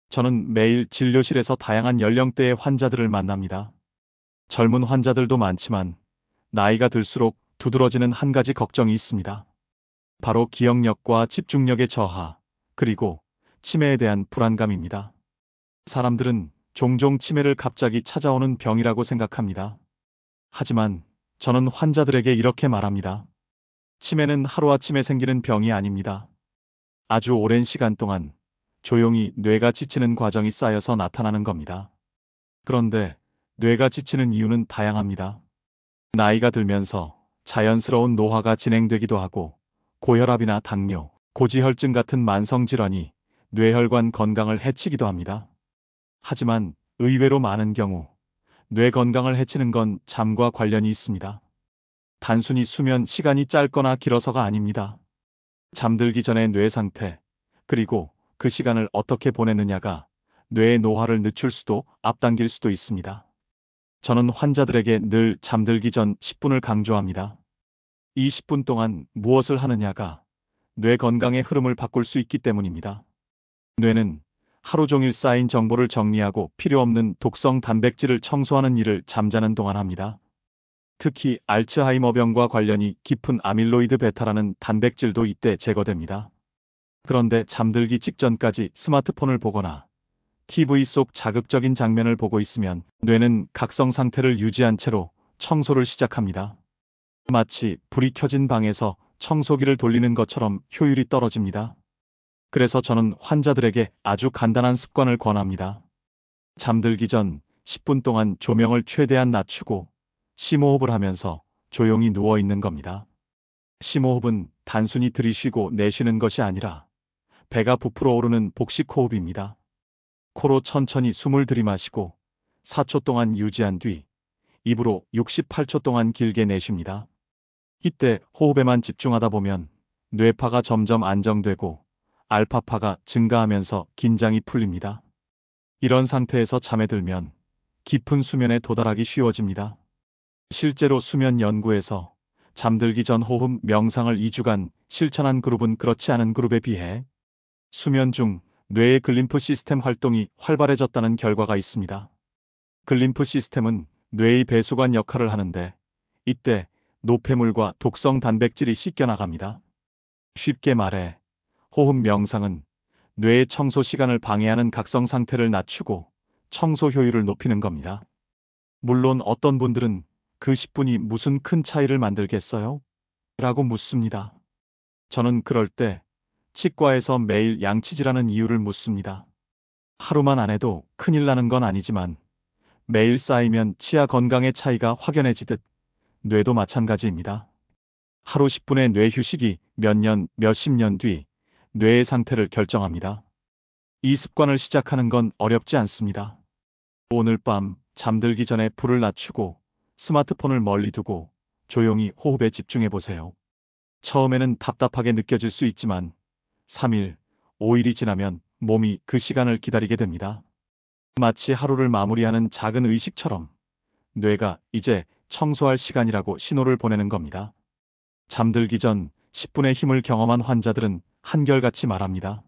저는 매일 진료실에서 다양한 연령대의 환자들을 만납니다. 젊은 환자들도 많지만 나이가 들수록 두드러지는 한 가지 걱정이 있습니다. 바로 기억력과 집중력의 저하, 그리고 치매에 대한 불안감입니다. 사람들은 종종 치매를 갑자기 찾아오는 병이라고 생각합니다. 하지만 저는 환자들에게 이렇게 말합니다. 치매는 하루아침에 생기는 병이 아닙니다. 아주 오랜 시간 동안 조용히 뇌가 지치는 과정이 쌓여서 나타나는 겁니다. 그런데 뇌가 지치는 이유는 다양합니다. 나이가 들면서 자연스러운 노화가 진행되기도 하고 고혈압이나 당뇨, 고지혈증 같은 만성질환이 뇌혈관 건강을 해치기도 합니다. 하지만 의외로 많은 경우 뇌 건강을 해치는 건 잠과 관련이 있습니다. 단순히 수면 시간이 짧거나 길어서가 아닙니다. 잠들기 전의 뇌 상태, 그리고 그 시간을 어떻게 보내느냐가 뇌의 노화를 늦출 수도 앞당길 수도 있습니다. 저는 환자들에게 늘 잠들기 전 10분을 강조합니다. 이 10분 동안 무엇을 하느냐가 뇌 건강의 흐름을 바꿀 수 있기 때문입니다. 뇌는 하루 종일 쌓인 정보를 정리하고 필요 없는 독성 단백질을 청소하는 일을 잠자는 동안 합니다. 특히 알츠하이머병과 관련이 깊은 아밀로이드 베타라는 단백질도 이때 제거됩니다. 그런데 잠들기 직전까지 스마트폰을 보거나 TV 속 자극적인 장면을 보고 있으면 뇌는 각성 상태를 유지한 채로 청소를 시작합니다. 마치 불이 켜진 방에서 청소기를 돌리는 것처럼 효율이 떨어집니다. 그래서 저는 환자들에게 아주 간단한 습관을 권합니다. 잠들기 전 10분 동안 조명을 최대한 낮추고 심호흡을 하면서 조용히 누워 있는 겁니다. 심호흡은 단순히 들이쉬고 내쉬는 것이 아니라 배가 부풀어 오르는 복식 호흡입니다. 코로 천천히 숨을 들이마시고 4초 동안 유지한 뒤 입으로 68초 동안 길게 내쉽니다. 이때 호흡에만 집중하다 보면 뇌파가 점점 안정되고 알파파가 증가하면서 긴장이 풀립니다. 이런 상태에서 잠에 들면 깊은 수면에 도달하기 쉬워집니다. 실제로 수면 연구에서 잠들기 전 호흡 명상을 2주간 실천한 그룹은 그렇지 않은 그룹에 비해 수면 중 뇌의 글림프 시스템 활동이 활발해졌다는 결과가 있습니다. 글림프 시스템은 뇌의 배수관 역할을 하는데 이때 노폐물과 독성 단백질이 씻겨나갑니다. 쉽게 말해 호흡 명상은 뇌의 청소 시간을 방해하는 각성 상태를 낮추고 청소 효율을 높이는 겁니다. 물론 어떤 분들은 그 10분이 무슨 큰 차이를 만들겠어요? 라고 묻습니다. 저는 그럴 때 치과에서 매일 양치질하는 이유를 묻습니다. 하루만 안 해도 큰일 나는 건 아니지만 매일 쌓이면 치아 건강의 차이가 확연해지듯 뇌도 마찬가지입니다. 하루 10분의 뇌 휴식이 몇 년, 몇십 년 뒤 뇌의 상태를 결정합니다. 이 습관을 시작하는 건 어렵지 않습니다. 오늘 밤 잠들기 전에 불을 낮추고 스마트폰을 멀리 두고 조용히 호흡에 집중해 보세요. 처음에는 답답하게 느껴질 수 있지만 3일, 5일이 지나면 몸이 그 시간을 기다리게 됩니다. 마치 하루를 마무리하는 작은 의식처럼 뇌가 이제 청소할 시간이라고 신호를 보내는 겁니다. 잠들기 전 10분의 힘을 경험한 환자들은 한결같이 말합니다.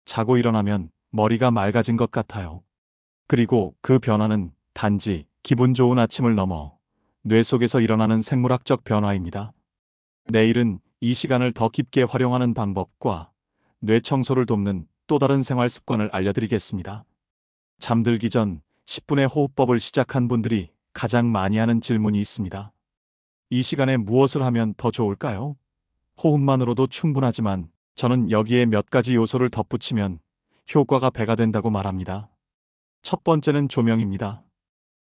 자고 일어나면 머리가 맑아진 것 같아요. 그리고 그 변화는 단지 기분 좋은 아침을 넘어 뇌 속에서 일어나는 생물학적 변화입니다. 내일은 이 시간을 더 깊게 활용하는 방법과 뇌 청소를 돕는 또 다른 생활 습관을 알려드리겠습니다. 잠들기 전 10분의 호흡법을 시작한 분들이 가장 많이 하는 질문이 있습니다. 이 시간에 무엇을 하면 더 좋을까요? 호흡만으로도 충분하지만 저는 여기에 몇 가지 요소를 덧붙이면 효과가 배가 된다고 말합니다. 첫 번째는 조명입니다.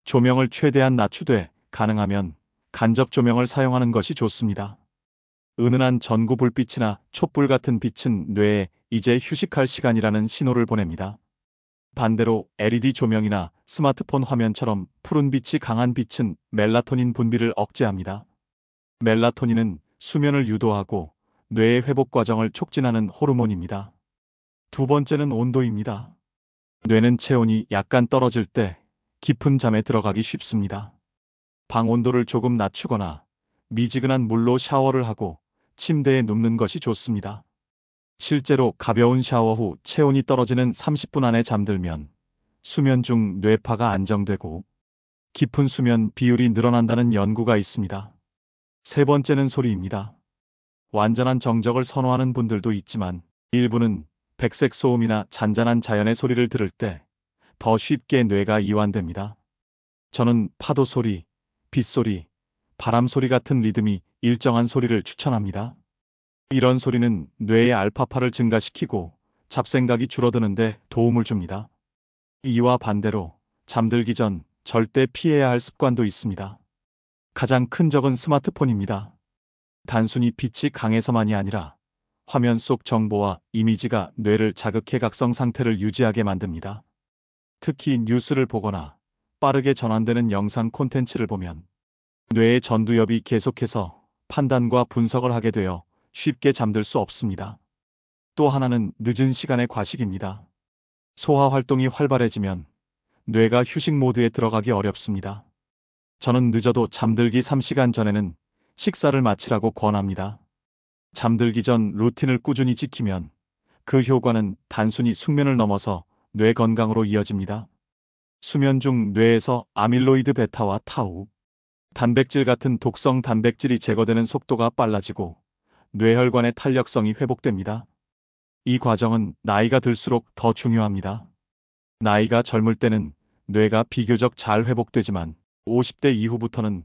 조명을 최대한 낮추되 가능하면 간접 조명을 사용하는 것이 좋습니다. 은은한 전구 불빛이나 촛불 같은 빛은 뇌에 이제 휴식할 시간이라는 신호를 보냅니다. 반대로 LED 조명이나 스마트폰 화면처럼 푸른 빛이 강한 빛은 멜라토닌 분비를 억제합니다. 멜라토닌은 수면을 유도하고 뇌의 회복 과정을 촉진하는 호르몬입니다. 두 번째는 온도입니다. 뇌는 체온이 약간 떨어질 때 깊은 잠에 들어가기 쉽습니다. 방 온도를 조금 낮추거나 미지근한 물로 샤워를 하고 침대에 눕는 것이 좋습니다. 실제로 가벼운 샤워 후 체온이 떨어지는 30분 안에 잠들면 수면 중 뇌파가 안정되고 깊은 수면 비율이 늘어난다는 연구가 있습니다. 세 번째는 소리입니다. 완전한 정적을 선호하는 분들도 있지만 일부는 백색 소음이나 잔잔한 자연의 소리를 들을 때 더 쉽게 뇌가 이완됩니다. 저는 파도 소리, 빗소리, 바람 소리 같은 리듬이 일정한 소리를 추천합니다. 이런 소리는 뇌의 알파파를 증가시키고 잡생각이 줄어드는데 도움을 줍니다. 이와 반대로 잠들기 전 절대 피해야 할 습관도 있습니다. 가장 큰 적은 스마트폰입니다. 단순히 빛이 강해서만이 아니라 화면 속 정보와 이미지가 뇌를 자극해 각성 상태를 유지하게 만듭니다. 특히 뉴스를 보거나 빠르게 전환되는 영상 콘텐츠를 보면 뇌의 전두엽이 계속해서 판단과 분석을 하게 되어 쉽게 잠들 수 없습니다. 또 하나는 늦은 시간의 과식입니다. 소화 활동이 활발해지면 뇌가 휴식 모드에 들어가기 어렵습니다. 저는 늦어도 잠들기 3시간 전에는 식사를 마치라고 권합니다. 잠들기 전 루틴을 꾸준히 지키면 그 효과는 단순히 숙면을 넘어서 뇌 건강으로 이어집니다. 수면 중 뇌에서 아밀로이드 베타와 타우, 단백질 같은 독성 단백질이 제거되는 속도가 빨라지고 뇌혈관의 탄력성이 회복됩니다. 이 과정은 나이가 들수록 더 중요합니다. 나이가 젊을 때는 뇌가 비교적 잘 회복되지만 50대 이후부터는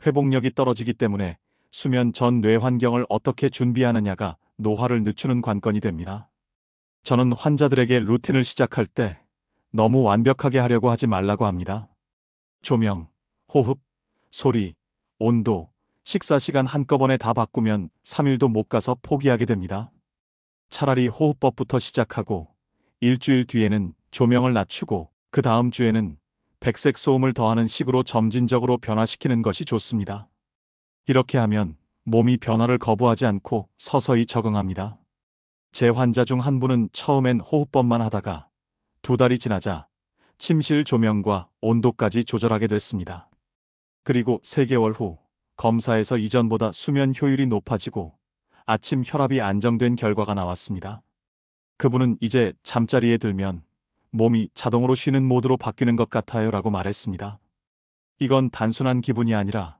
회복력이 떨어지기 때문에 수면 전 뇌 환경을 어떻게 준비하느냐가 노화를 늦추는 관건이 됩니다. 저는 환자들에게 루틴을 시작할 때 너무 완벽하게 하려고 하지 말라고 합니다. 조명, 호흡, 소리, 온도, 식사 시간 한꺼번에 다 바꾸면 3일도 못 가서 포기하게 됩니다. 차라리 호흡법부터 시작하고 일주일 뒤에는 조명을 낮추고 그 다음 주에는 백색 소음을 더하는 식으로 점진적으로 변화시키는 것이 좋습니다. 이렇게 하면 몸이 변화를 거부하지 않고 서서히 적응합니다. 제 환자 중 한 분은 처음엔 호흡법만 하다가 2달이 지나자 침실 조명과 온도까지 조절하게 됐습니다. 그리고 3개월 후 검사에서 이전보다 수면 효율이 높아지고 아침 혈압이 안정된 결과가 나왔습니다. 그분은 이제 잠자리에 들면 몸이 자동으로 쉬는 모드로 바뀌는 것 같아요 라고 말했습니다. 이건 단순한 기분이 아니라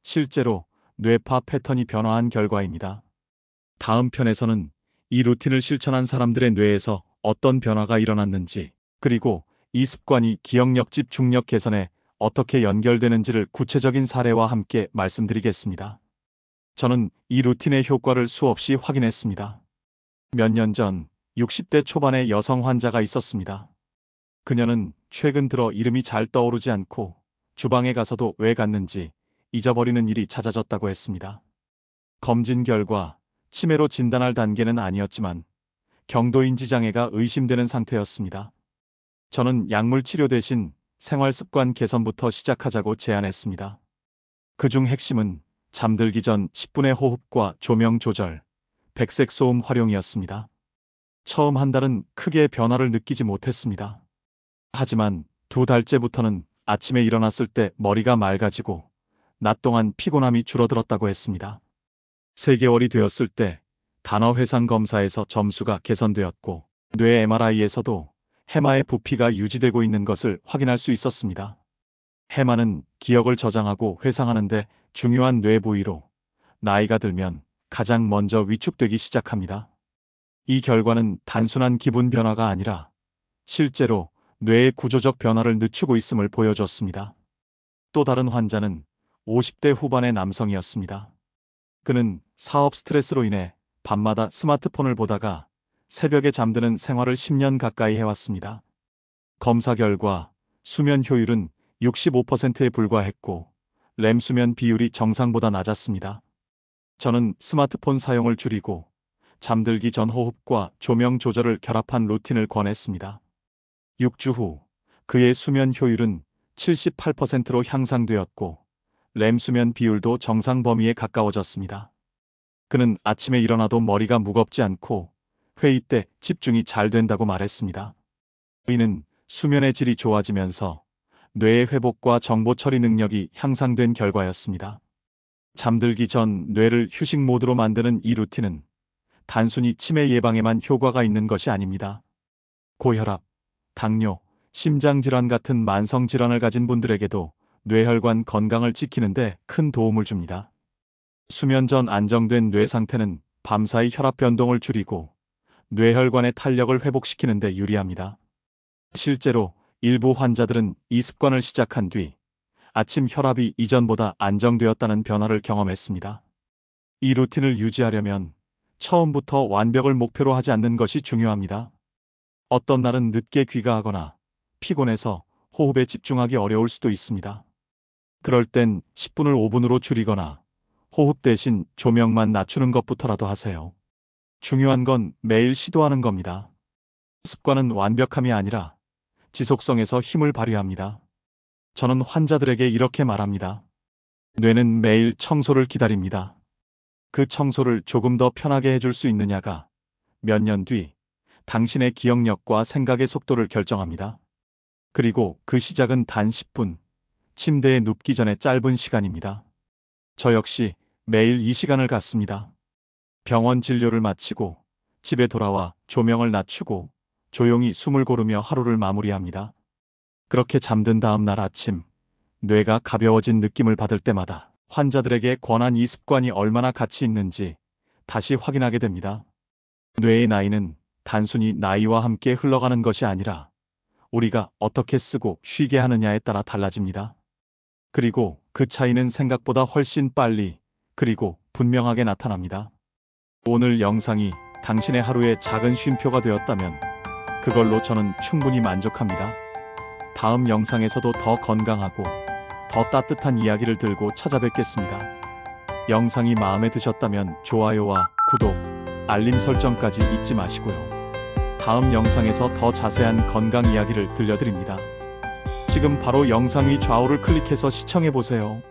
실제로 뇌파 패턴이 변화한 결과입니다. 다음 편에서는 이 루틴을 실천한 사람들의 뇌에서 어떤 변화가 일어났는지, 그리고 이 습관이 기억력, 집중력 개선에 어떻게 연결되는지를 구체적인 사례와 함께 말씀드리겠습니다. 저는 이 루틴의 효과를 수없이 확인했습니다. 몇 년 전 60대 초반의 여성 환자가 있었습니다. 그녀는 최근 들어 이름이 잘 떠오르지 않고 주방에 가서도 왜 갔는지 잊어버리는 일이 잦아졌다고 했습니다. 검진 결과 치매로 진단할 단계는 아니었지만 경도인지 장애가 의심되는 상태였습니다. 저는 약물 치료 대신 생활습관 개선부터 시작하자고 제안했습니다. 그중 핵심은 잠들기 전 10분의 호흡과 조명 조절, 백색 소음 활용이었습니다. 처음 한 달은 크게 변화를 느끼지 못했습니다. 하지만 2달째부터는 아침에 일어났을 때 머리가 맑아지고 낮 동안 피곤함이 줄어들었다고 했습니다. 3개월이 되었을 때 단어 회상 검사에서 점수가 개선되었고 뇌 MRI에서도 해마의 부피가 유지되고 있는 것을 확인할 수 있었습니다. 해마는 기억을 저장하고 회상하는 데 중요한 뇌 부위로 나이가 들면 가장 먼저 위축되기 시작합니다. 이 결과는 단순한 기분 변화가 아니라 실제로 뇌의 구조적 변화를 늦추고 있음을 보여줬습니다. 또 다른 환자는 50대 후반의 남성이었습니다. 그는 사업 스트레스로 인해 밤마다 스마트폰을 보다가 새벽에 잠드는 생활을 10년 가까이 해왔습니다. 검사 결과 수면 효율은 65%에 불과했고 렘 수면 비율이 정상보다 낮았습니다. 저는 스마트폰 사용을 줄이고 잠들기 전 호흡과 조명 조절을 결합한 루틴을 권했습니다. 6주 후 그의 수면 효율은 78%로 향상되었고 렘 수면 비율도 정상 범위에 가까워졌습니다. 그는 아침에 일어나도 머리가 무겁지 않고 회의 때 집중이 잘 된다고 말했습니다. 이는 수면의 질이 좋아지면서 뇌의 회복과 정보 처리 능력이 향상된 결과였습니다. 잠들기 전 뇌를 휴식 모드로 만드는 이 루틴은 단순히 치매 예방에만 효과가 있는 것이 아닙니다. 고혈압, 당뇨, 심장질환 같은 만성질환을 가진 분들에게도 뇌혈관 건강을 지키는 데 큰 도움을 줍니다. 수면 전 안정된 뇌 상태는 밤사이 혈압 변동을 줄이고 뇌혈관의 탄력을 회복시키는 데 유리합니다. 실제로 일부 환자들은 이 습관을 시작한 뒤 아침 혈압이 이전보다 안정되었다는 변화를 경험했습니다. 이 루틴을 유지하려면 처음부터 완벽을 목표로 하지 않는 것이 중요합니다. 어떤 날은 늦게 귀가하거나 피곤해서 호흡에 집중하기 어려울 수도 있습니다. 그럴 땐 10분을 5분으로 줄이거나 호흡 대신 조명만 낮추는 것부터라도 하세요. 중요한 건 매일 시도하는 겁니다. 습관은 완벽함이 아니라 지속성에서 힘을 발휘합니다. 저는 환자들에게 이렇게 말합니다. 뇌는 매일 청소를 기다립니다. 그 청소를 조금 더 편하게 해줄 수 있느냐가 몇 년 뒤 당신의 기억력과 생각의 속도를 결정합니다. 그리고 그 시작은 단 10분, 침대에 눕기 전에 짧은 시간입니다. 저 역시 매일 이 시간을 갖습니다. 병원 진료를 마치고 집에 돌아와 조명을 낮추고 조용히 숨을 고르며 하루를 마무리합니다. 그렇게 잠든 다음 날 아침, 뇌가 가벼워진 느낌을 받을 때마다 환자들에게 권한 이 습관이 얼마나 가치 있는지 다시 확인하게 됩니다. 뇌의 나이는 단순히 나이와 함께 흘러가는 것이 아니라 우리가 어떻게 쓰고 쉬게 하느냐에 따라 달라집니다. 그리고 그 차이는 생각보다 훨씬 빨리 그리고 분명하게 나타납니다. 오늘 영상이 당신의 하루의 작은 쉼표가 되었다면 그걸로 저는 충분히 만족합니다. 다음 영상에서도 더 건강하고 더 따뜻한 이야기를 들고 찾아뵙겠습니다. 영상이 마음에 드셨다면 좋아요와 구독, 알림 설정까지 잊지 마시고요. 다음 영상에서 더 자세한 건강 이야기를 들려드립니다. 지금 바로 영상 위 좌우를 클릭해서 시청해보세요.